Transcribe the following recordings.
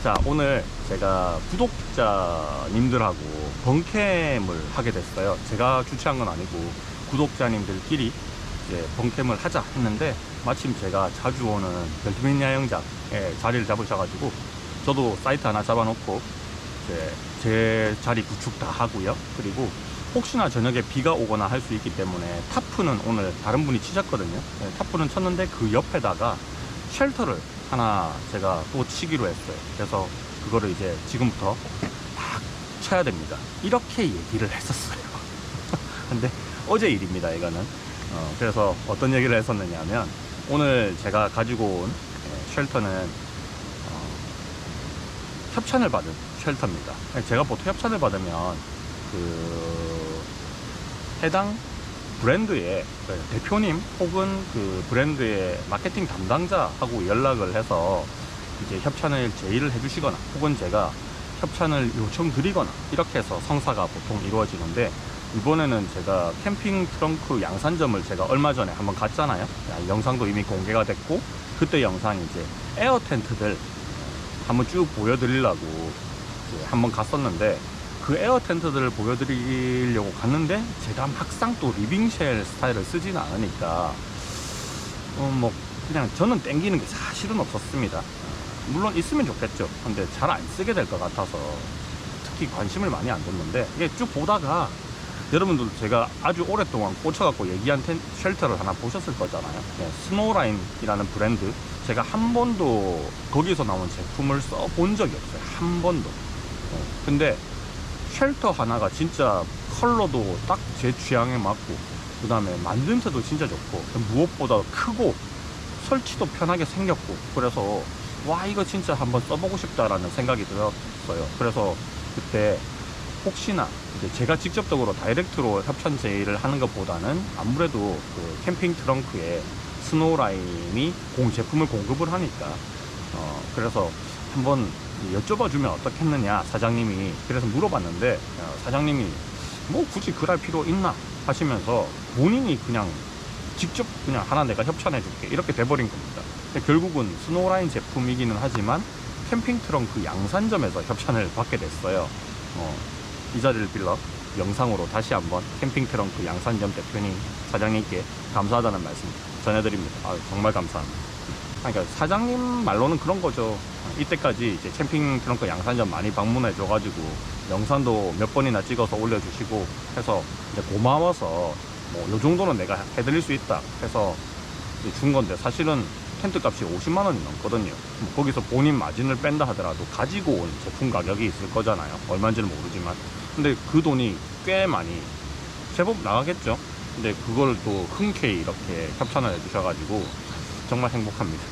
자, 오늘 제가 구독자님들하고 번캠을 하게 됐어요. 제가 주최한 건 아니고 구독자님들끼리 이제 번캠을 하자 했는데, 마침 제가 자주 오는 벨트민 야영장에 자리를 잡으셔가지고 저도 사이트 하나 잡아놓고 이제 제 자리 구축 다 하고요. 그리고 혹시나 저녁에 비가 오거나 할 수 있기 때문에 타프는 오늘 다른 분이 치셨거든요. 네, 타프는 쳤는데 그 옆에다가 쉘터를 하나 제가 또 치기로 했어요. 그래서 그거를 이제 지금부터 딱 쳐야 됩니다. 이렇게 얘기를 했었어요. 근데 어제 일입니다, 이거는. 그래서 어떤 얘기를 했었느냐 하면, 오늘 제가 가지고 온 쉘터는 협찬을 받은 쉘터입니다. 제가 보통 협찬을 받으면 그 해당 브랜드의 대표님 혹은 그 브랜드의 마케팅 담당자하고 연락을 해서 이제 협찬을 제의를 해주시거나 혹은 제가 협찬을 요청드리거나 이렇게 해서 성사가 보통 이루어지는데, 이번에는 제가 캠핑 트렁크 양산점을 제가 얼마 전에 한번 갔잖아요. 영상도 이미 공개가 됐고, 그때 영상이 이제 에어 텐트들 한번 쭉 보여드리려고 한번 갔었는데, 그 에어 텐트들을 보여드리려고 갔는데 제가 막상 또 리빙쉘 스타일을 쓰지는 않으니까 뭐 그냥 저는 땡기는 게 사실은 없었습니다. 물론 있으면 좋겠죠. 근데 잘 안 쓰게 될 것 같아서 특히 관심을 많이 안 뒀는데, 이게 쭉 보다가 여러분들 제가 아주 오랫동안 꽂혀갖고 얘기한 쉘터를 하나 보셨을 거잖아요. 네, 스노우라인이라는 브랜드, 제가 한 번도 거기서 나온 제품을 써본 적이 없어요. 한 번도. 근데 쉘터 하나가 진짜 컬러도 딱 제 취향에 맞고, 그 다음에 만듦새도 진짜 좋고, 무엇보다 크고 설치도 편하게 생겼고, 그래서 와, 이거 진짜 한번 써보고 싶다라는 생각이 들었어요. 그래서 그때 혹시나 이제 제가 직접적으로 다이렉트로 협찬 제의를 하는 것보다는 아무래도 그 캠핑 트렁크에 스노우라인이 제품을 공급을 하니까 그래서 한번 여쭤봐 주면 어떻겠느냐, 사장님이. 그래서 물어봤는데 사장님이 뭐 굳이 그럴 필요 있나 하시면서 본인이 그냥 직접 그냥 하나 내가 협찬해 줄게 이렇게 돼버린 겁니다. 결국은 스노우라인 제품이기는 하지만 캠핑 트렁크 양산점에서 협찬을 받게 됐어요. 이 자리를 빌려 영상으로 다시 한번 캠핑 트렁크 양산점 대표님, 사장님께 감사하다는 말씀 전해드립니다. 정말 감사합니다. 그러니까 사장님 말로는 그런 거죠. 이때까지 이제 캠핑 트렁크 양산점 많이 방문해 줘가지고 영상도 몇 번이나 찍어서 올려주시고 해서 이제 고마워서 뭐 요 정도는 내가 해드릴 수 있다 해서 준 건데, 사실은 텐트 값이 50만 원이 넘거든요. 거기서 본인 마진을 뺀다 하더라도 가지고 온 제품 가격이 있을 거잖아요. 얼마인지는 모르지만. 근데 그 돈이 꽤 많이 제법 나가겠죠. 근데 그걸 또 흔쾌히 이렇게 협찬을 해주셔가지고 정말 행복합니다.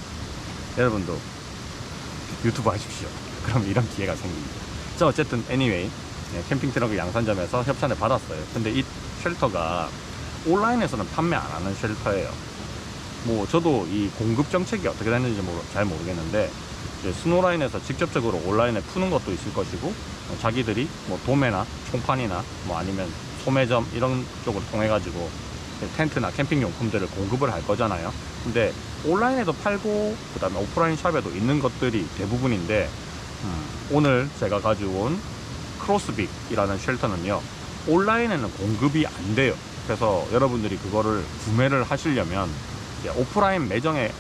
여러분도 유튜브 하십시오. 그럼 이런 기회가 생깁니다. 자, 어쨌든 anyway, 캠핑 트렁크 양산점에서 협찬을 받았어요. 근데 이 쉘터가 온라인에서는 판매 안 하는 쉘터예요. 뭐 저도 이 공급 정책이 어떻게 됐는지 잘 모르겠는데, 이제 스노우라인에서 직접적으로 온라인에 푸는 것도 있을 것이고, 자기들이 뭐 도매나 총판이나 뭐 아니면 소매점 이런 쪽을 통해 가지고 텐트나 캠핑 용품들을 공급을 할 거잖아요. 근데 온라인에도 팔고 그 다음에 오프라인 샵에도 있는 것들이 대부분인데, 오늘 제가 가져온 크로스빅이라는 쉘터는요, 온라인에는 공급이 안 돼요. 그래서 여러분들이 그거를 구매를 하시려면 오프라인 매장에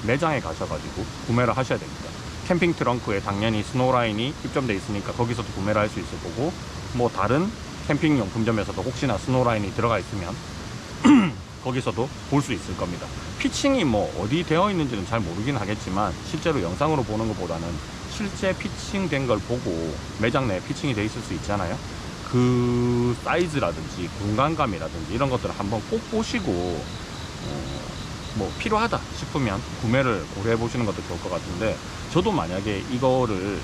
가셔가지고 구매를 하셔야 됩니다. 캠핑 트렁크에 당연히 스노우라인이 입점되어 있으니까 거기서도 구매를 할 수 있을 거고, 뭐 다른 캠핑 용품점에서도 혹시나 스노우라인이 들어가 있으면 거기서도 볼 수 있을 겁니다. 피칭이 뭐 어디 되어 있는지는 잘 모르긴 하겠지만, 실제로 영상으로 보는 것보다는 실제 피칭된 걸 보고 매장 내에 피칭이 되어 있을 수 있잖아요. 그 사이즈라든지 공간감이라든지 이런 것들을 한번 꼭 보시고 뭐 필요하다 싶으면 구매를 고려해 보시는 것도 좋을 것 같은데, 저도 만약에 이거를,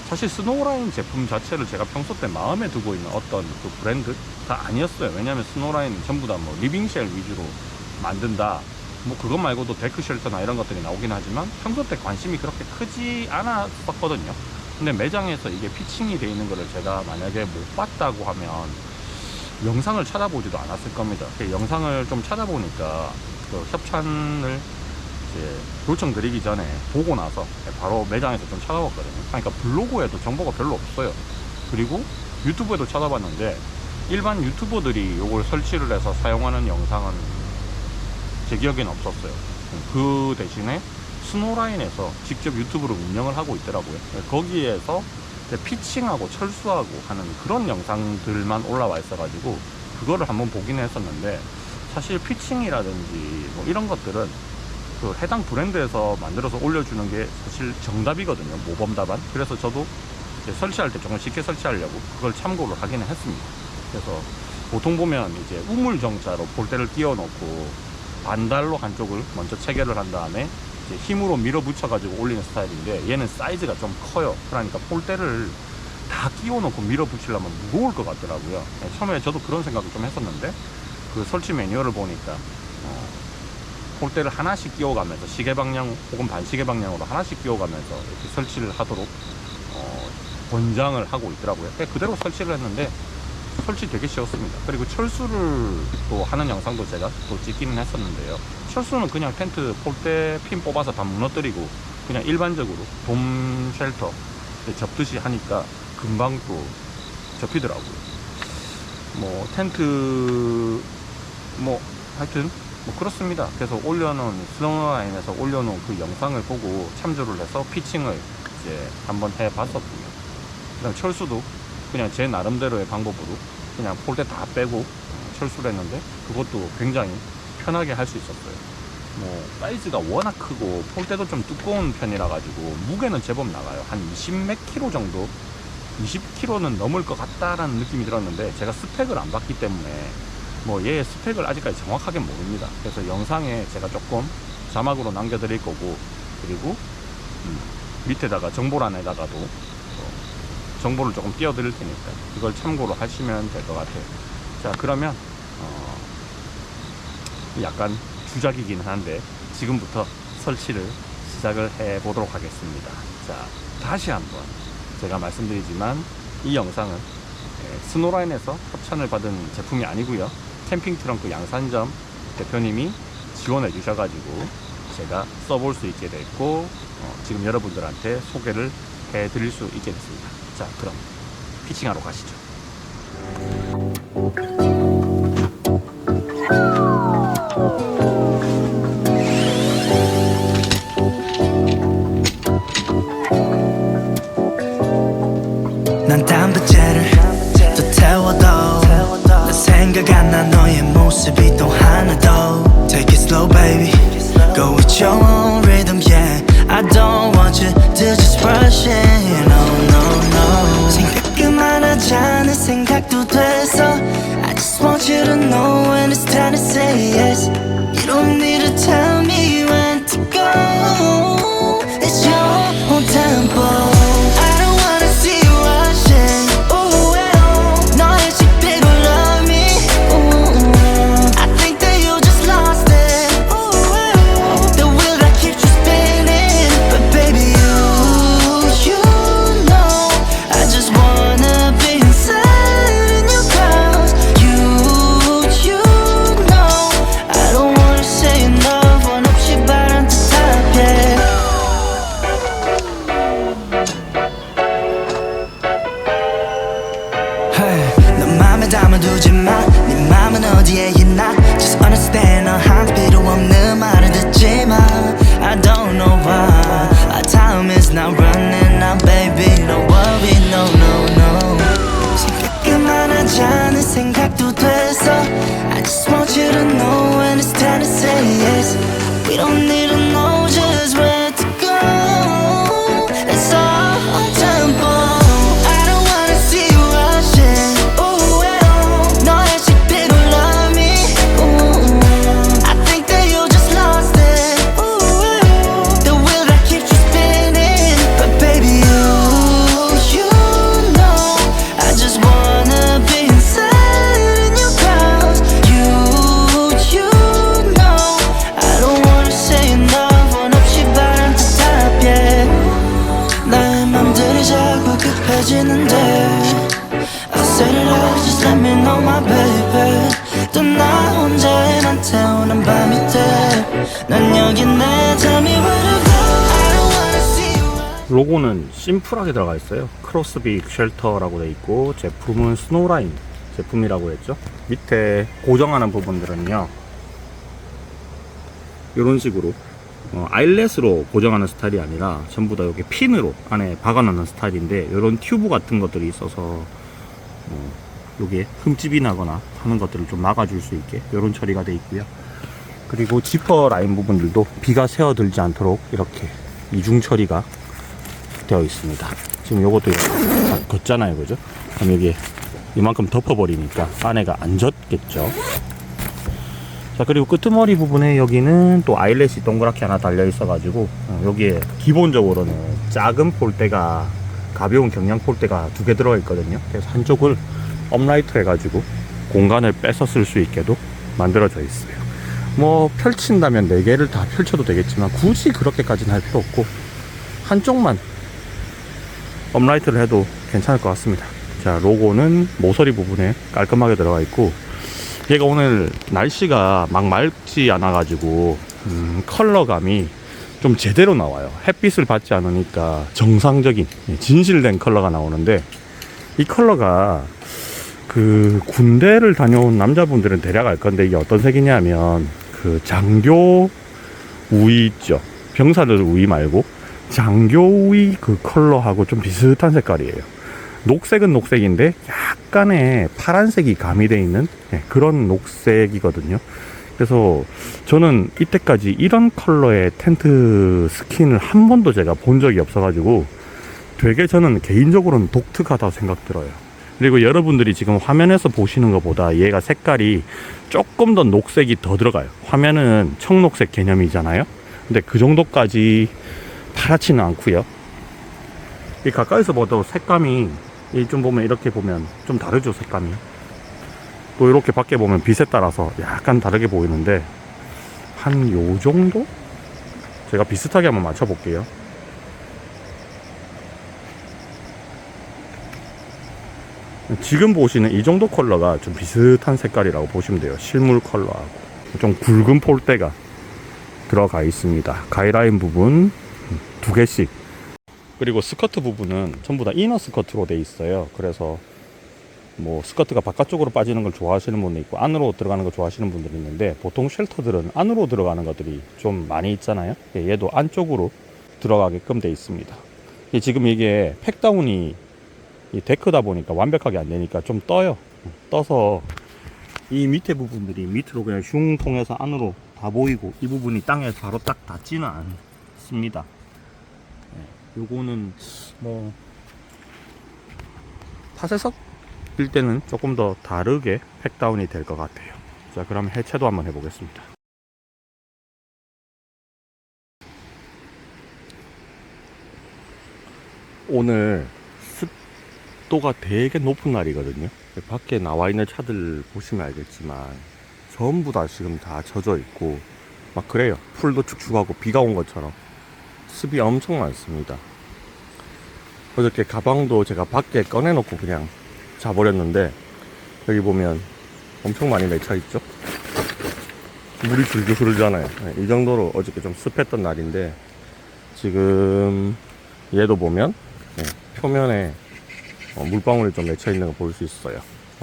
사실 스노우라인 제품 자체를 제가 평소 때 마음에 두고 있는 어떤 그 브랜드가 아니었어요. 왜냐하면 스노우라인은 전부 다 뭐 리빙쉘 위주로 만든다, 뭐 그것 말고도 데크 쉘터나 이런 것들이 나오긴 하지만 평소 때 관심이 그렇게 크지 않았었거든요. 근데 매장에서 이게 피칭이 돼 있는 거를 제가 만약에 못 봤다고 하면 영상을 찾아보지도 않았을 겁니다. 영상을 좀 찾아보니까 그 협찬을 이제 요청 드리기 전에 보고 나서 바로 매장에서 좀 찾아봤거든요. 그러니까 블로그에도 정보가 별로 없어요. 그리고 유튜브에도 찾아봤는데 일반 유튜버들이 이걸 설치를 해서 사용하는 영상은 제 기억에는 없었어요. 그 대신에 스노라인에서 직접 유튜브를 운영을 하고 있더라고요. 거기에서 피칭하고 철수하고 하는 그런 영상들만 올라와 있어가지고 그거를 한번 보긴 했었는데, 사실 피칭이라든지 뭐 이런 것들은 그 해당 브랜드에서 만들어서 올려주는 게 사실 정답이거든요. 모범 답안. 그래서 저도 이제 설치할 때 조금 쉽게 설치하려고 그걸 참고를 하기는 했습니다. 그래서 보통 보면 이제 우물정자로 폴대를 끼워 놓고 반달로 한쪽을 먼저 체결을 한 다음에 이제 힘으로 밀어붙여 가지고 올리는 스타일인데, 얘는 사이즈가 좀 커요. 그러니까 폴대를 다 끼워 놓고 밀어붙이려면 무거울 것 같더라고요. 처음에 저도 그런 생각을 좀 했었는데, 그 설치 매뉴얼을 보니까 폴대를 하나씩 끼워가면서 시계 방향 혹은 반시계 방향으로 하나씩 끼워가면서 이렇게 설치를 하도록 권장을 하고 있더라고요. 그대로 설치를 했는데 설치 되게 쉬웠습니다. 그리고 철수를 또 하는 영상도 제가 또 찍기는 했었는데요. 철수는 그냥 텐트 폴대 핀 뽑아서 다 무너뜨리고 그냥 일반적으로 돔 쉘터 접듯이 하니까 금방 또 접히더라고요. 뭐 텐트 뭐 하여튼 뭐 그렇습니다. 그래서 올려놓은 스노우라인에서 올려놓은 그 영상을 보고 참조를 해서 피칭을 이제 한번 해봤었고요. 그다음 철수도 그냥 제 나름대로의 방법으로 그냥 폴대 다 빼고 철수를 했는데 그것도 굉장히 편하게 할 수 있었어요. 뭐 사이즈가 워낙 크고 폴대도 좀 두꺼운 편이라 가지고 무게는 제법 나가요. 한 20 몇 킬로 정도, 20kg는 넘을 것 같다라는 느낌이 들었는데, 제가 스펙을 안 봤기 때문에 뭐 얘의 스펙을 아직까지 정확하게 모릅니다. 그래서 영상에 제가 조금 자막으로 남겨드릴 거고, 그리고 밑에다가 정보란에다가도 정보를 조금 띄워드릴 테니까 그걸 참고로 하시면 될 것 같아요. 자, 그러면 약간 주작이긴 한데 지금부터 설치를 시작을 해 보도록 하겠습니다. 자, 다시 한번 제가 말씀드리지만 이 영상은 스노라인에서 협찬을 받은 제품이 아니고요. 캠핑 트렁크 양산점 대표님이 지원해 주셔가지고 제가 써볼 수 있게 됐고 지금 여러분들한테 소개를 해드릴 수 있게 됐습니다. 자, 그럼 피칭하러 가시죠. 난 담배째를 또 태워도 난 생각 안 나 너의 모습이 또 하나 더 Take it slow baby Go with your own rhythm yeah I don't want you to just rush in No no no 생각 그만하자는 생각도 돼서 I just want you to know when it's time to say yes You don't need to tell me when to go It's your own tempo 담아두지 마, 네 맘은 어디에 있나 Just understand, 너한테 필요 없는 말을 듣지 마 I don't know why Our time is not running out baby Don't worry, no, no, no 생각 그만하자는 생각도 돼서 I just want you to know when it's time to say yes We don't need to know just where to go It's all on tempo I said it all, just let me know my baby 또 나 혼자에만 태우는 밤이 돼난 여기 내 잠이 where to go I don't wanna see you 로고는 심플하게 들어가 있어요. 크로스빅 쉘터라고 돼 있고 제품은 스노우라인 제품이라고 했죠. 밑에 고정하는 부분들은요 이런 식으로 아일렛으로 고정하는 스타일이 아니라 전부 다 이렇게 핀으로 안에 박아놓는 스타일인데 이런 튜브 같은 것들이 있어서 여기에 흠집이 나거나 하는 것들을 좀 막아줄 수 있게 이런 처리가 돼 있고요. 그리고 지퍼 라인 부분들도 비가 새어들지 않도록 이렇게 이중 처리가 되어 있습니다. 지금 요것도 다 걷잖아요, 그죠? 그럼 여기에 이만큼 덮어버리니까 안에가 안 젖겠죠. 자, 그리고 끄트머리 부분에 여기는 또 아일렛이 동그랗게 하나 달려 있어 가지고 여기에 기본적으로는 작은 폴대가 가벼운 경량 폴대가 2개 들어가 있거든요. 그래서 한쪽을 업라이트 해가지고 공간을 뺏어 쓸 수 있게도 만들어져 있어요. 뭐 펼친다면 4개를 다 펼쳐도 되겠지만 굳이 그렇게까지는 할 필요 없고 한쪽만 업라이트를 해도 괜찮을 것 같습니다. 자, 로고는 모서리 부분에 깔끔하게 들어가 있고 얘가 오늘 날씨가 막 맑지 않아 가지고 컬러감이 좀 제대로 나와요. 햇빛을 받지 않으니까 정상적인 진실된 컬러가 나오는데 이 컬러가 그 군대를 다녀온 남자분들은 대략 알 건데 이게 어떤 색이냐면 그 장교 우위 있죠. 병사들 우위 말고 장교 우위 그 컬러하고 좀 비슷한 색깔이에요. 녹색은 녹색인데 약간의 파란색이 가미되어 있는 그런 녹색이거든요. 그래서 저는 이때까지 이런 컬러의 텐트 스킨을 한 번도 제가 본 적이 없어가지고 되게 저는 개인적으로는 독특하다고 생각 들어요. 그리고 여러분들이 지금 화면에서 보시는 것보다 얘가 색깔이 조금 더 녹색이 더 들어가요. 화면은 청록색 개념이잖아요. 근데 그 정도까지 파랗지는 않고요. 이 가까이서 봐도 색감이 좀 보면 이렇게 보면 좀 다르죠, 색감이. 또 이렇게 밖에 보면 빛에 따라서 약간 다르게 보이는데 한 요 정도? 제가 비슷하게 한번 맞춰 볼게요. 지금 보시는 이 정도 컬러가 좀 비슷한 색깔이라고 보시면 돼요. 실물 컬러하고 좀 굵은 폴대가 들어가 있습니다. 가이라인 부분 2개씩. 그리고 스커트 부분은 전부 다 이너 스커트로 돼 있어요. 그래서 뭐 스커트가 바깥쪽으로 빠지는 걸 좋아하시는 분도 있고 안으로 들어가는 걸 좋아하시는 분들이 있는데 보통 쉘터들은 안으로 들어가는 것들이 좀 많이 있잖아요. 얘도 안쪽으로 들어가게끔 돼 있습니다. 지금 이게 팩다운이 이 데크다 보니까 완벽하게 안 되니까 좀 떠요. 떠서 이 밑에 부분들이 밑으로 그냥 슝 통해서 안으로 다 보이고 이 부분이 땅에 바로 딱 닿지는 않습니다. 요거는 뭐 타세석일 때는 조금 더 다르게 팩다운이 될 것 같아요. 자, 그럼 해체도 한번 해보겠습니다. 오늘 습도가 되게 높은 날이거든요. 밖에 나와 있는 차들 보시면 알겠지만 전부 다 지금 다 젖어 있고 막 그래요. 풀도 축축하고 비가 온 것처럼 습이 엄청 많습니다. 어저께 가방도 제가 밖에 꺼내놓고 그냥 자버렸는데 여기 보면 엄청 많이 맺혀 있죠. 물이 줄줄 흐르잖아요. 이 정도로 어저께 좀 습했던 날인데 지금 얘도 보면 표면에 물방울이 좀 맺혀 있는 거 볼 수 있어요.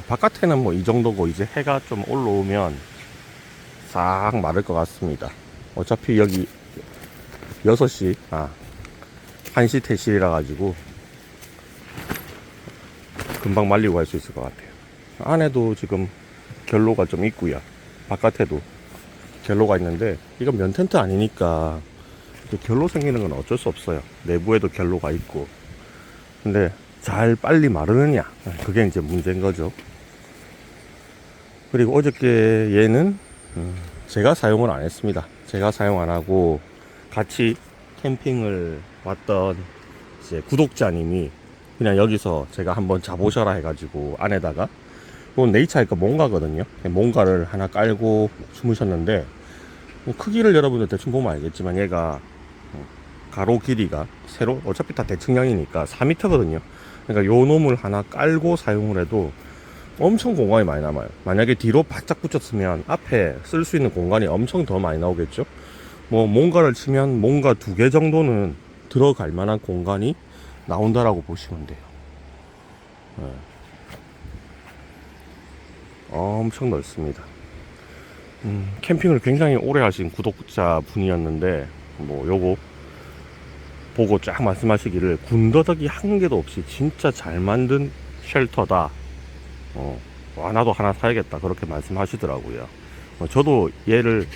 바깥에는 뭐 이 정도고 이제 해가 좀 올라오면 싹 마를 것 같습니다. 어차피 여기 6시 1시 퇴실이라 가지고 금방 말리고 갈 수 있을 것 같아요. 안에도 지금 결로가 좀 있고요. 바깥에도 결로가 있는데 이건 면 텐트 아니니까 결로 생기는 건 어쩔 수 없어요. 내부에도 결로가 있고. 근데 잘 빨리 마르느냐, 그게 이제 문제인 거죠. 그리고 어저께 얘는 제가 사용을 안 했습니다. 제가 사용 안 하고 같이 캠핑을 왔던 이제 구독자님이 그냥 여기서 제가 한번 자보셔라 해가지고 안에다가 이건 네이처일까 뭔가거든요. 뭔가를 하나 깔고 주무셨는데 크기를 여러분들 대충 보면 알겠지만 얘가 가로 길이가 세로 어차피 다 대칭형이니까 4m거든요. 그러니까 요 놈을 하나 깔고 사용을 해도 엄청 공간이 많이 남아요. 만약에 뒤로 바짝 붙였으면 앞에 쓸 수 있는 공간이 엄청 더 많이 나오겠죠. 뭐 뭔가를 치면 뭔가 2개 정도는 들어갈 만한 공간이 나온다라고 보시면 돼요. 네. 엄청 넓습니다. 캠핑을 굉장히 오래 하신 구독자 분이었는데 뭐 요거 보고 쫙 말씀하시기를 군더더기 한 개도 없이 진짜 잘 만든 쉘터다. 와, 나도 하나 사야겠다. 그렇게 말씀하시더라고요. 저도 얘를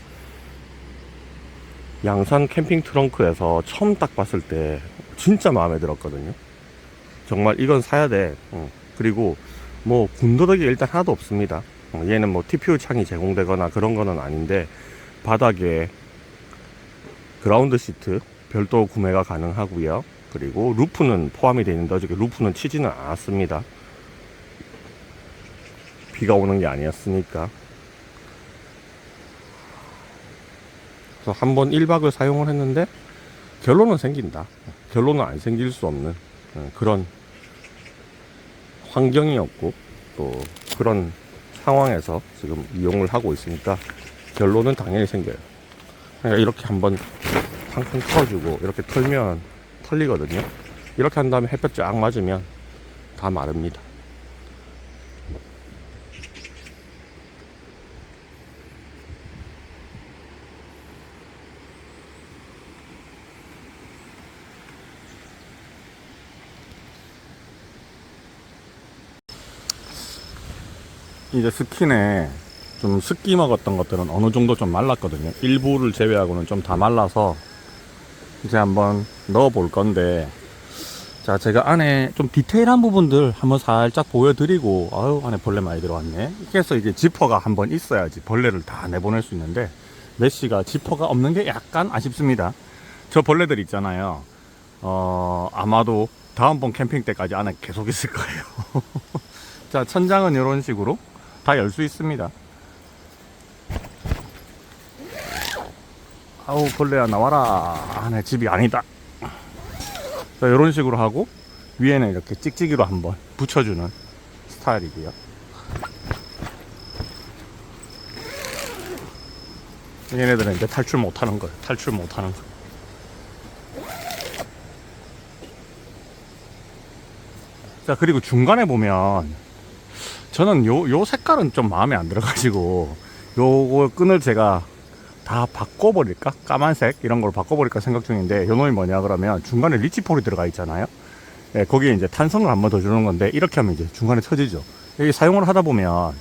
양산 캠핑 트렁크에서 처음 딱 봤을 때 진짜 마음에 들었거든요. 정말 이건 사야 돼. 그리고 뭐 군더더기 일단 하나도 없습니다. 얘는 뭐 TPU 창이 제공되거나 그런 거는 아닌데 바닥에 그라운드 시트 별도 구매가 가능하고요. 그리고 루프는 포함이 되어 있는데 어저께 루프는 치지는 않았습니다. 비가 오는 게 아니었으니까. 그래서 한번 1박을 사용을 했는데 결론은 생긴다. 결론은 안 생길 수 없는 그런 환경이었고 또 그런 상황에서 지금 이용을 하고 있으니까 결론은 당연히 생겨요. 그러니까 이렇게 한번 팡팡 털어주고 이렇게 털면 털리거든요. 이렇게 한 다음에 햇볕 쫙 맞으면 다 마릅니다. 이제 스킨에 좀 습기 먹었던 것들은 어느 정도 좀 말랐거든요. 일부를 제외하고는 좀 다 말라서 이제 한번 넣어 볼 건데, 자, 제가 안에 좀 디테일한 부분들 한번 살짝 보여드리고, 아유, 안에 벌레 많이 들어왔네. 그래서 이게 지퍼가 한번 있어야지 벌레를 다 내보낼 수 있는데, 메쉬가 지퍼가 없는 게 약간 아쉽습니다. 저 벌레들 있잖아요. 아마도 다음번 캠핑 때까지 안에 계속 있을 거예요. 자, 천장은 이런 식으로 다 열 수 있습니다. 아우, 벌레야 나와라. 내 집이 아니다. 자, 이런 식으로 하고 위에는 이렇게 찍찍이로 한번 붙여주는 스타일이고요. 얘네들은 이제 탈출 못하는 거예요. 탈출 못하는 거. 자, 그리고 중간에 보면 저는 요 색깔은 좀 마음에 안 들어가지고 요거 끈을 제가 다 바꿔버릴까? 까만색 이런 걸 바꿔버릴까 생각 중인데, 요 놈이 뭐냐 그러면 중간에 리치폴이 들어가 있잖아요. 예, 거기에 이제 탄성을 한 번 더 주는 건데, 이렇게 하면 이제 중간에 터지죠. 여기 사용을 하다 보면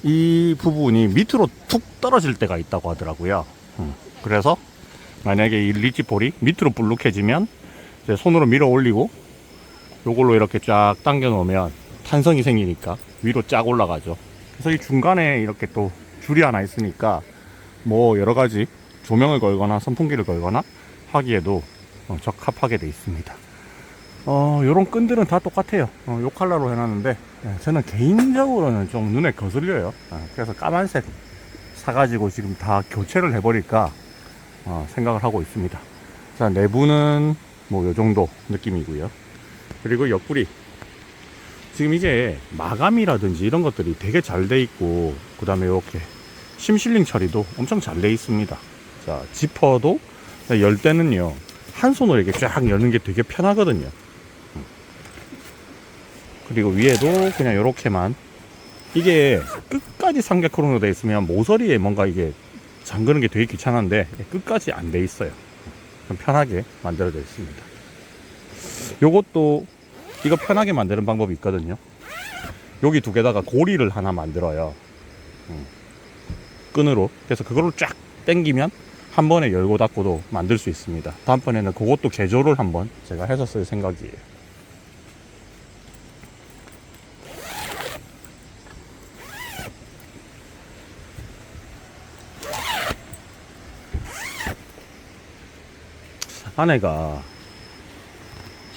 이 부분이 밑으로 툭 떨어질 때가 있다고 하더라고요. 그래서 만약에 이 리치폴이 밑으로 불룩해지면 이제 손으로 밀어 올리고 요걸로 이렇게 쫙 당겨 놓으면 탄성이 생기니까 위로 쫙 올라가죠. 그래서 이 중간에 이렇게 또 줄이 하나 있으니까 뭐 여러 가지 조명을 걸거나 선풍기를 걸거나 하기에도 적합하게 되어 있습니다. 요런 끈들은 다 똑같아요. 요 컬러로 해놨는데 저는 개인적으로는 좀 눈에 거슬려요. 그래서 까만색 사가지고 지금 다 교체를 해버릴까 생각을 하고 있습니다. 자, 내부는 뭐 요 정도 느낌이고요. 그리고 옆구리, 지금 이제 마감이라든지 이런 것들이 되게 잘 돼 있고, 그 다음에 이렇게 심실링 처리도 엄청 잘 돼 있습니다. 자, 지퍼도 열 때는요 한 손으로 이렇게 쫙 여는 게 되게 편하거든요. 그리고 위에도 그냥 이렇게만, 이게 끝까지 삼각형으로 돼 있으면 모서리에 뭔가 이게 잠그는 게 되게 귀찮은데 끝까지 안 돼 있어요. 좀 편하게 만들어져 있습니다. 요것도 이거 편하게 만드는 방법이 있거든요. 여기 두 개다가 고리를 하나 만들어요. 끈으로. 그래서 그거를 쫙 당기면 한 번에 열고 닫고도 만들 수 있습니다. 다음번에는 그것도 개조를 한번 제가 해서 쓸 생각이에요. 안에가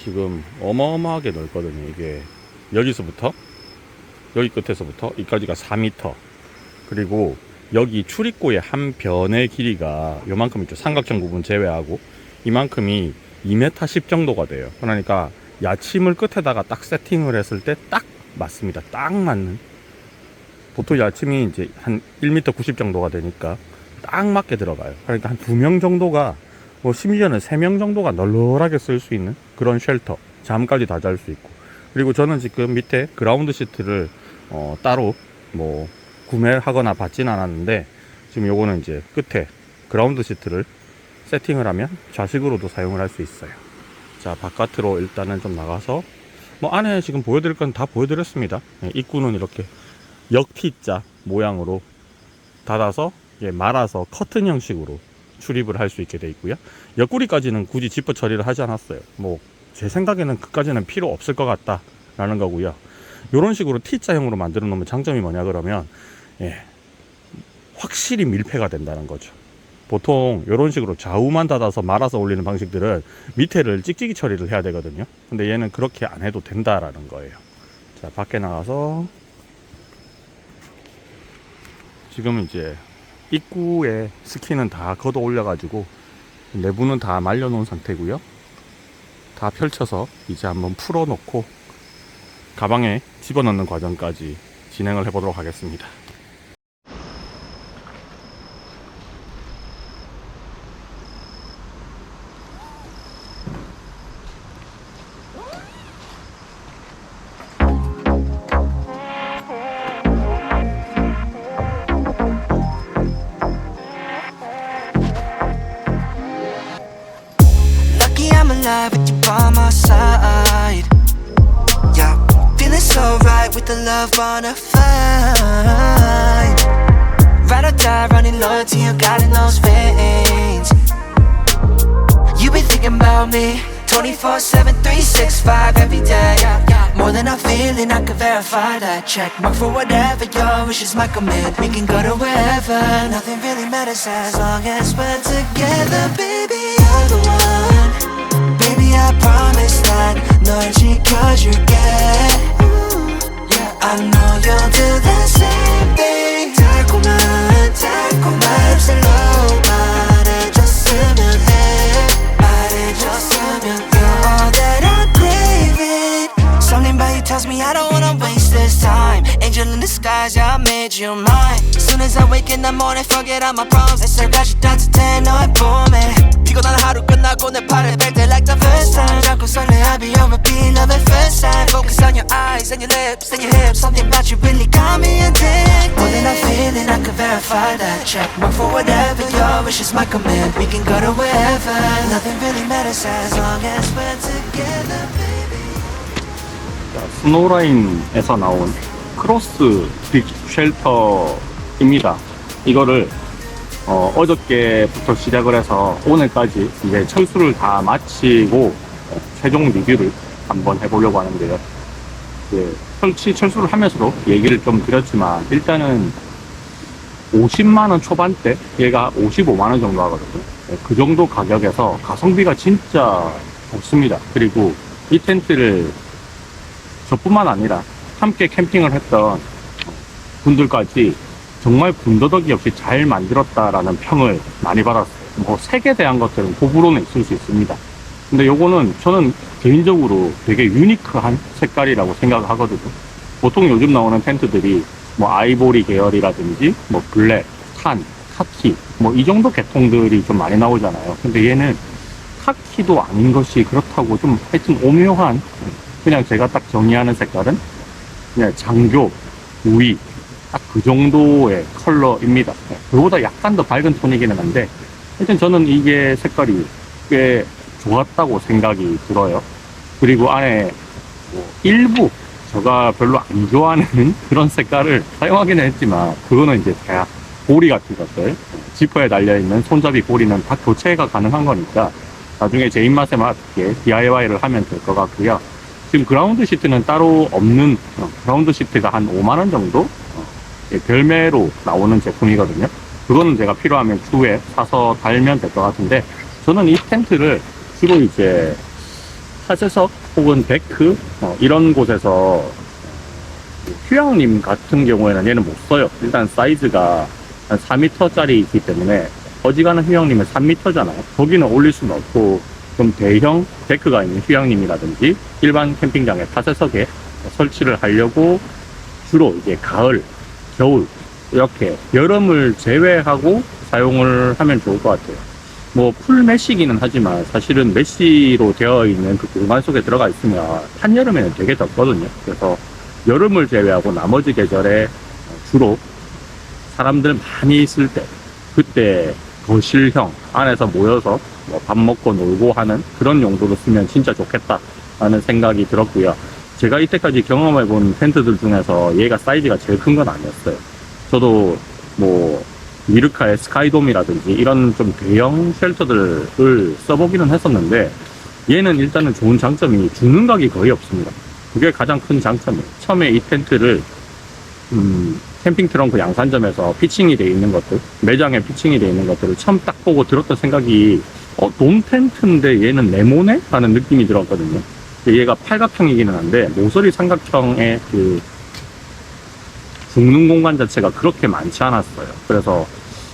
지금 어마어마하게 넓거든요. 이게 여기서부터 여기 끝에서부터 여기까지가 4m, 그리고 여기 출입구의 한 변의 길이가 요만큼 있죠. 삼각형 부분 제외하고 이만큼이 2m 10 정도가 돼요. 그러니까 야침을 끝에다가 딱 세팅을 했을 때 딱 맞습니다. 딱 맞는 보통 아침이 이제 한 1m 90 정도가 되니까 딱 맞게 들어가요. 그러니까 한 2명 정도가, 뭐 심지어는 3명 정도가 널널하게 쓸 수 있는 그런 쉘터, 잠까지 다 잘 수 있고. 그리고 저는 지금 밑에 그라운드 시트를 따로 뭐 구매하거나 받진 않았는데, 지금 요거는 이제 끝에 그라운드 시트를 세팅을 하면 좌식으로도 사용을 할 수 있어요. 자, 바깥으로 일단은 좀 나가서, 뭐 안에 지금 보여드릴 건 다 보여드렸습니다. 입구는 이렇게 역 T자 모양으로 닫아서 말아서 커튼 형식으로 출입을 할 수 있게 되어 있고요. 옆구리까지는 굳이 지퍼 처리를 하지 않았어요. 뭐 제 생각에는 그까지는 필요 없을 것 같다라는 거고요. 이런 식으로 T자형으로 만들어 놓으면 장점이 뭐냐 그러면, 확실히 밀폐가 된다는 거죠. 보통 이런 식으로 좌우만 닫아서 말아서 올리는 방식들은 밑에를 찍찍이 처리를 해야 되거든요. 근데 얘는 그렇게 안 해도 된다라는 거예요. 자, 밖에 나가서 지금 이제 입구에 스키는 다 걷어 올려 가지고 내부는 다 말려 놓은 상태고요. 다 펼쳐서 이제 한번 풀어 놓고 가방에 집어넣는 과정까지 진행을 해 보도록 하겠습니다. Lucky I'm alive with you by my side. Yeah, feeling so right with the love on a fine. Ride or die, running loyalty, you got in those veins. You be thinking about me 24/7, 365 every day. More than I'm feeling, I can verify that. Check mark for whatever your wishes might commit. We can go to wherever, nothing really matters as long as we're together. Baby, you're the one. Baby, I promise that 널 지켜줄게. I know you'll do the same thing. 달콤한 맘슬로 말해줬으면 해. 말해줬으면 해. You're all that I'm craving. Something about you tells me I don't wanna waste this time. Angel in disguise, yeah, I made you mine. Soon as I wake in the morning, forget all my problems. 햇살까지 따뜻해 너의 봄에. 피곤한 하루 끝나고 내 팔을 뺄 때 like the first time. 자꾸 설레 I'll be your repeat love at first sight. Focus on your eyes and your lips and your hips. Something about you really got me addicted. More than I'm feeling, I can verify that. Check mark for whatever your wishes might command. We can go to wherever, nothing really matters as long as we're together, baby. 스노우라인에서 나온 크로스 빅 쉘터입니다. 이거를 어저께부터 시작을 해서 오늘까지 이제 철수를 다 마치고 최종 리뷰를 한번 해보려고 하는데요. 철수를 하면서도 얘기를 좀 드렸지만 일단은 50만원 초반대, 얘가 55만원 정도 하거든요. 그 정도 가격에서 가성비가 진짜 좋습니다. 그리고 이 텐트를 저뿐만 아니라 함께 캠핑을 했던 분들까지 정말 군더더기 없이 잘 만들었다라는 평을 많이 받았어요. 뭐 색에 대한 것들은 호불호는 있을 수 있습니다. 근데 요거는 저는 개인적으로 되게 유니크한 색깔이라고 생각을 하거든요. 보통 요즘 나오는 텐트들이 뭐 아이보리 계열이라든지 뭐 블랙, 탄, 카키 뭐 이 정도 계통들이 좀 많이 나오잖아요. 근데 얘는 카키도 아닌 것이 그렇다고 좀 하여튼 오묘한, 그냥 제가 딱 정의하는 색깔은 그냥 장교, 우위 딱 그 정도의 컬러입니다. 그보다 약간 더 밝은 톤이기는 한데 하여튼 저는 이게 색깔이 꽤 좋았다고 생각이 들어요. 그리고 안에 뭐 일부 제가 별로 안 좋아하는 그런 색깔을 사용하기는 했지만 그거는 이제 다 고리 같은 것들, 지퍼에 달려있는 손잡이 고리는 다 교체가 가능한 거니까 나중에 제 입맛에 맞게 DIY를 하면 될 것 같고요. 지금 그라운드 시트는 따로 없는, 그라운드 시트가 한 5만원 정도 별매로 나오는 제품이거든요. 그거는 제가 필요하면 추후에 사서 달면 될 것 같은데, 저는 이 텐트를 주로 이제 사제석 혹은 데크 이런 곳에서, 휴양림 같은 경우에는 얘는 못 써요. 일단 사이즈가 한 4m짜리 있기 때문에 어지간한 휴양림은 3m잖아요. 거기는 올릴 수는 없고, 좀 대형 데크가 있는 휴양림이라든지 일반 캠핑장의 타세석에 설치를 하려고 주로 이제 가을, 겨울 이렇게 여름을 제외하고 사용을 하면 좋을 것 같아요. 뭐 풀 메쉬기는 하지만 사실은 메쉬로 되어 있는 그 공간 속에 들어가 있으면 한여름에는 되게 덥거든요. 그래서 여름을 제외하고 나머지 계절에 주로 사람들 많이 있을 때, 그때 거실형 안에서 모여서 뭐 밥 먹고 놀고 하는 그런 용도로 쓰면 진짜 좋겠다 라는 생각이 들었고요. 제가 이때까지 경험해본 텐트들 중에서 얘가 사이즈가 제일 큰 건 아니었어요. 저도 뭐 미르카의 스카이돔이라든지 이런 좀 대형 쉘터들을 써보기는 했었는데, 얘는 일단은 좋은 장점이 죽는 각이 거의 없습니다. 그게 가장 큰 장점이에요. 처음에 이 텐트를 캠핑 트렁크 양산점에서 피칭이 되어 있는 것들, 매장에 피칭이 되어 있는 것들을 처음 딱 보고 들었던 생각이 돔 텐트인데 얘는 네모네? 라는 느낌이 들었거든요. 얘가 팔각형이기는 한데 모서리 삼각형의 그 죽는 공간 자체가 그렇게 많지 않았어요. 그래서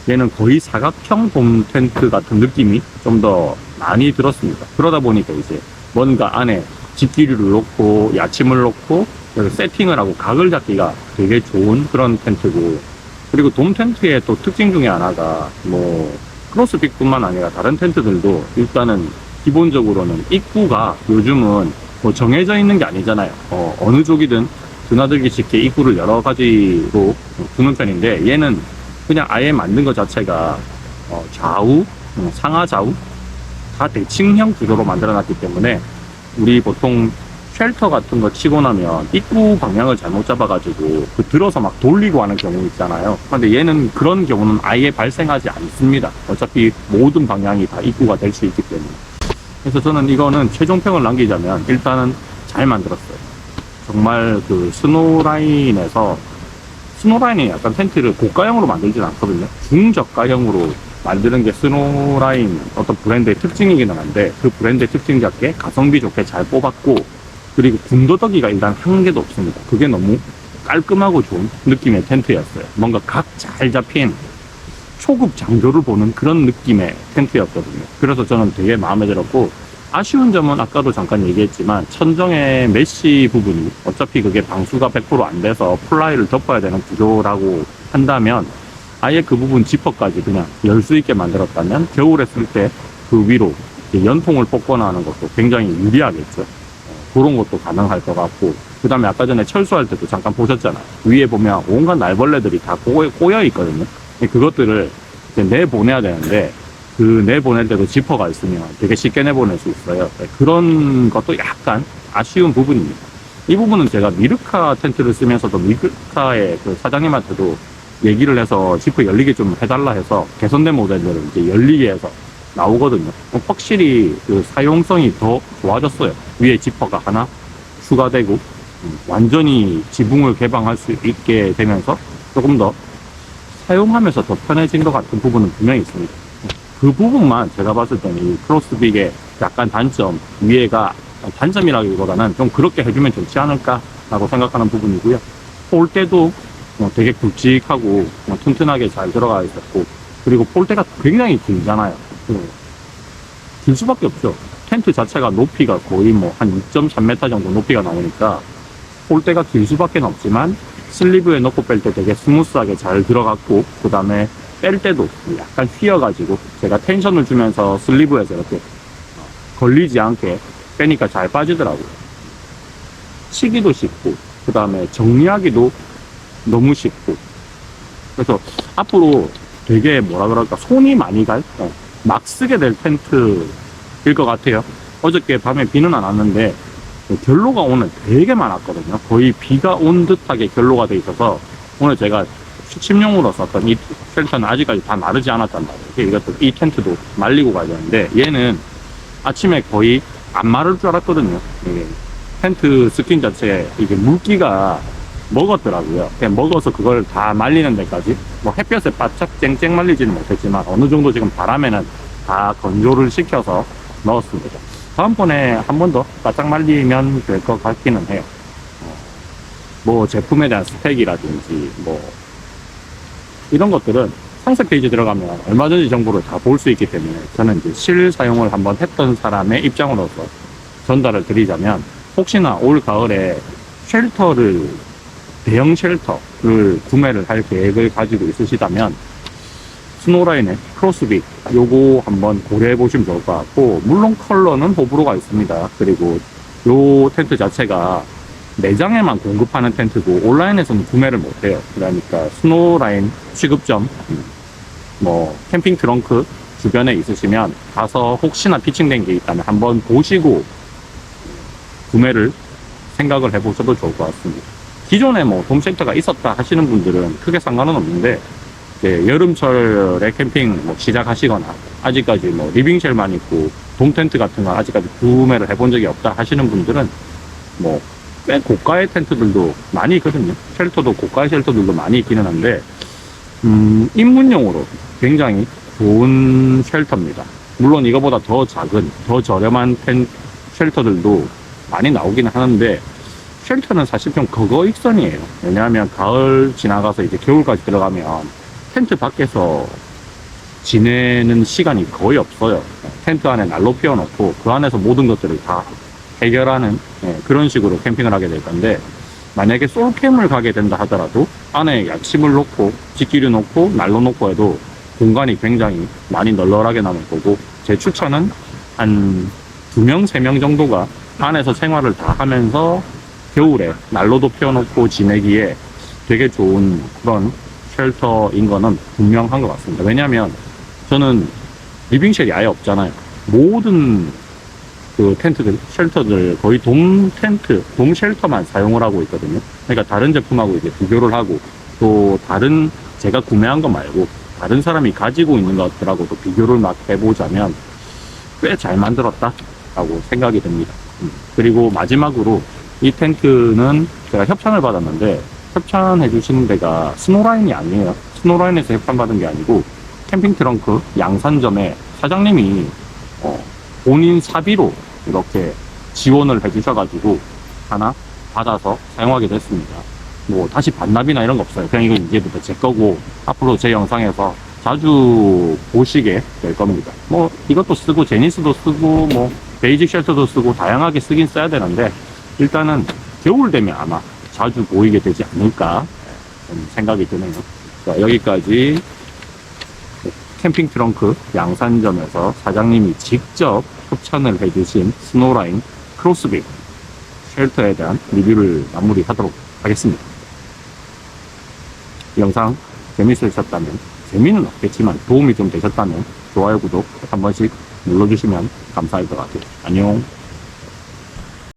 얘는 거의 사각형 돔 텐트 같은 느낌이 좀 더 많이 들었습니다. 그러다 보니까 이제 뭔가 안에 집기류를 놓고 야침을 놓고 세팅을 하고 각을 잡기가 되게 좋은 그런 텐트고, 그리고 돔 텐트의 또 특징 중에 하나가 뭐 크로스핏뿐만 아니라 다른 텐트들도 일단은 기본적으로는 입구가 요즘은 뭐 정해져 있는 게 아니잖아요. 어느 쪽이든 드나들기 쉽게 입구를 여러 가지로 두는 편인데, 얘는 그냥 아예 만든 것 자체가 좌우, 상하 좌우 다 대칭형 구조로 만들어 놨기 때문에 우리 보통 쉘터 같은 거 치고 나면 입구 방향을 잘못 잡아가지고 들어서 막 돌리고 하는 경우 있잖아요. 근데 얘는 그런 경우는 아예 발생하지 않습니다. 어차피 모든 방향이 다 입구가 될 수 있기 때문에. 그래서 저는 이거는 최종평을 남기자면 일단은 잘 만들었어요. 정말 그 스노라인이 약간 텐트를 고가형으로 만들진 않거든요. 중저가형으로 만드는 게 스노라인 어떤 브랜드의 특징이기는 한데, 그 브랜드의 특징답게 가성비 좋게 잘 뽑았고, 그리고 군더더기가 일단 한 개도 없습니다. 그게 너무 깔끔하고 좋은 느낌의 텐트였어요. 뭔가 각 잘 잡힌 초급 장조를 보는 그런 느낌의 텐트였거든요. 그래서 저는 되게 마음에 들었고, 아쉬운 점은 아까도 잠깐 얘기했지만 천정의 메쉬 부분이 어차피 그게 방수가 100% 안 돼서 플라이를 덮어야 되는 구조라고 한다면, 아예 그 부분 지퍼까지 그냥 열 수 있게 만들었다면 겨울에 쓸 때 그 위로 연통을 뽑거나 하는 것도 굉장히 유리하겠죠. 그런 것도 가능할 것 같고, 그 다음에 아까 전에 철수할 때도 잠깐 보셨잖아요. 위에 보면 온갖 날벌레들이 다 꼬여 있거든요. 그것들을 이제 내보내야 되는데, 그 내보낼 때도 지퍼가 있으면 되게 쉽게 내보낼 수 있어요. 그런 것도 약간 아쉬운 부분입니다. 이 부분은 제가 미르카 텐트를 쓰면서도 미르카의 그 사장님한테도 얘기를 해서 지퍼 열리게 좀 해달라 해서 개선된 모델들을 이제 열리게 해서 나오거든요. 확실히 그 사용성이 더 좋아졌어요. 위에 지퍼가 하나 추가되고 완전히 지붕을 개방할 수 있게 되면서 조금 더 사용하면서 더 편해진 것 같은 부분은 분명히 있습니다. 그 부분만 제가 봤을 때는 이 크로스빅의 약간 단점, 위에가 단점이라기보다는 좀 그렇게 해주면 좋지 않을까라고 생각하는 부분이고요. 폴대도 되게 굵직하고 튼튼하게 잘 들어가 있었고, 그리고 폴대가 굉장히 길잖아요. 길 수밖에 없죠. 텐트 자체가 높이가 거의 뭐 한 2.3m 정도 높이가 나오니까 폴대가 길 수밖에 없지만, 슬리브에 넣고 뺄 때 되게 스무스하게 잘 들어갔고, 그 다음에 뺄 때도 약간 휘어가지고 제가 텐션을 주면서 슬리브에서 이렇게 걸리지 않게 빼니까 잘 빠지더라고요. 치기도 쉽고, 그 다음에 정리하기도 너무 쉽고, 그래서 앞으로 되게 뭐라 그럴까, 손이 많이 갈, 막 쓰게 될 텐트일 것 같아요. 어저께 밤에 비는 안 왔는데 결로가 오늘 되게 많았거든요. 거의 비가 온 듯하게 결로가 돼 있어서 오늘 제가 취침용으로 썼던 이 쉘터는 아직까지 다 마르지 않았단 말이에요. 이것도, 이 텐트도 말리고 가야 되는데, 얘는 아침에 거의 안 마를 줄 알았거든요. 이게 텐트 스킨 자체에 이게 물기가 먹었더라고요. 그냥 먹어서 그걸 다 말리는 데까지, 뭐 햇볕에 바짝 쨍쨍 말리지는 못했지만 어느 정도 지금 바람에는 다 건조를 시켜서 넣었습니다. 다음번에 한 번 더 바짝 말리면 될 것 같기는 해요. 뭐 제품에 대한 스펙이라든지 뭐 이런 것들은 상세 페이지 들어가면 얼마든지 정보를 다 볼 수 있기 때문에, 저는 이제 실사용을 한번 했던 사람의 입장으로서 전달을 드리자면, 혹시나 올 가을에 쉘터를 대형 쉘터를 구매를 할 계획을 가지고 있으시다면 스노라인의 크로스빅 요거 한번 고려해 보시면 좋을 것 같고, 물론 컬러는 호불호가 있습니다. 그리고 요 텐트 자체가 매장에만 공급하는 텐트고 온라인에서는 구매를 못해요. 그러니까 스노라인 취급점, 뭐 캠핑 트렁크 주변에 있으시면 가서 혹시나 피칭된 게 있다면 한번 보시고 구매를 생각을 해보셔도 좋을 것 같습니다. 기존에 뭐 돔쉘터가 있었다 하시는 분들은 크게 상관은 없는데, 이제 여름철에 캠핑 뭐 시작하시거나 아직까지 뭐 리빙쉘만 있고 돔 텐트 같은 거 아직까지 구매를 해본 적이 없다 하시는 분들은 뭐 꽤 고가의 텐트들도 많이 있거든요. 쉘터도 고가의 쉘터들도 많이 있기는 한데, 입문용으로 굉장히 좋은 쉘터입니다. 물론 이거보다 더 작은, 더 저렴한 쉘터들도 많이 나오기는 하는데, 쉘터는 사실 좀 거거익선이에요. 왜냐하면 가을 지나가서 이제 겨울까지 들어가면 텐트 밖에서 지내는 시간이 거의 없어요. 텐트 안에 난로 피워놓고 그 안에서 모든 것들을 다 해결하는 그런 식으로 캠핑을 하게 될 건데, 만약에 솔캠을 가게 된다 하더라도 안에 야침을 놓고 집기류 놓고 난로 놓고 해도 공간이 굉장히 많이 널널하게 남을 거고, 제 추천은 한 2명, 3명 정도가 안에서 생활을 다 하면서 겨울에 난로도 피워놓고 지내기에 되게 좋은 그런 쉘터인 거는 분명한 것 같습니다. 왜냐하면 저는 리빙쉘이 아예 없잖아요. 모든 그 텐트들, 쉘터들 거의 돔 텐트, 돔 쉘터만 사용을 하고 있거든요. 그러니까 다른 제품하고 이제 비교를 하고, 또 다른 제가 구매한 거 말고 다른 사람이 가지고 있는 것들하고도 비교를 막 해보자면 꽤 잘 만들었다라고 생각이 듭니다. 그리고 마지막으로 이 텐트는 제가 협찬을 받았는데, 협찬해 주시는 데가 스노라인이 아니에요. 스노라인에서 협찬받은 게 아니고 캠핑 트렁크 양산점에 사장님이 본인 사비로 이렇게 지원을 해 주셔가지고 하나 받아서 사용하게 됐습니다. 뭐 다시 반납이나 이런 거 없어요. 그냥 이건 이제부터 제 거고 앞으로 제 영상에서 자주 보시게 될 겁니다. 뭐 이것도 쓰고 제니스도 쓰고 뭐 베이직 쉘터도 쓰고 다양하게 쓰긴 써야 되는데, 일단은 겨울 되면 아마 자주 보이게 되지 않을까 생각이 드네요. 자, 여기까지 캠핑 트렁크 양산점에서 사장님이 직접 협찬을 해주신 스노라인 크로스빅 쉘터에 대한 리뷰를 마무리하도록 하겠습니다. 이 영상 재밌으셨다면, 재미는 없겠지만 도움이 좀 되셨다면 좋아요, 구독 한 번씩 눌러주시면 감사할 것 같아요. 안녕.